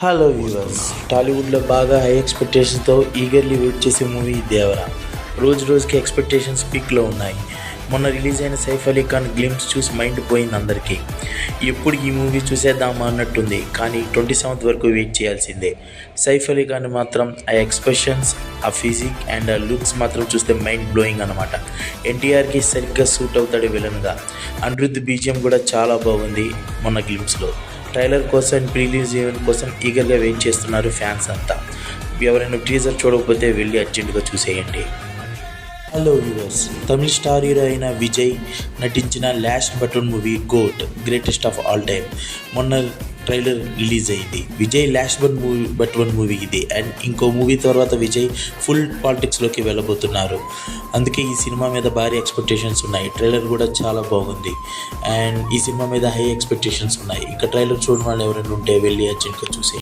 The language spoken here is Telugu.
హలో వ్యూవర్స్, టాలీవుడ్లో బాగా హై ఎక్స్పెక్టేషన్స్తో ఈగర్లీ వెయిట్ చేసే మూవీ దేవరా. రోజు రోజుకి ఎక్స్పెక్టేషన్స్ పీక్లో ఉన్నాయి. మొన్న రిలీజ్ అయిన సైఫ్ అలీ ఖాన్ గ్లిమ్స్ చూసి మైండ్ పోయింది అందరికీ. ఎప్పుడు ఈ మూవీ చూసేద్దామా అన్నట్టుంది, కానీ 27th వరకు వెయిట్ చేయాల్సిందే. సైఫ్ అలీ ఖాన్ మాత్రం ఆ ఎక్స్ప్రెషన్స్, ఆ ఫిజిక్ అండ్ ఆ లుక్స్ మాత్రం చూస్తే మైండ్ బ్లోయింగ్ అనమాట. ఎన్టీఆర్కి సరిగ్గా సూట్ అవుతాడు విలన్గా. అనిరుద్ధ్ బీజిఎం కూడా చాలా బాగుంది మొన్న గ్లిమ్స్లో. ట్రైలర్ కోసం, ప్రీలీజ్ ఈవెంట్ కోసం ఈగర్గా వెయిట్ చేస్తున్నారు ఫ్యాన్స్ అంతా. ఎవరైనా టీజర్ చూడకపోతే వెళ్ళి అర్జెంటుగా చూసేయండి. Hello viewers, Tamil star hero అయిన విజయ్ నటించిన last but one movie GOAT greatest of all time మొన్న ట్రైలర్ రిలీజ్ అయింది. విజయ్ లాస్ట్ బటన్ మూవీ ఇది. అండ్ ఇంకో మూవీ తర్వాత విజయ్ ఫుల్ పాలిటిక్స్లోకి వెళ్ళబోతున్నారు. అందుకే ఈ సినిమా మీద భారీ ఎక్స్పెక్టేషన్స్ ఉన్నాయి. ట్రైలర్ కూడా చాలా బాగుంది. అండ్ ఈ సినిమా మీద హై ఎక్స్పెక్టేషన్స్ ఉన్నాయి. ఇంకా ట్రైలర్ చూడడం వాళ్ళు ఎవరైనా ఉంటే వెళ్ళి అర్జెంట్గా చూసేయండి.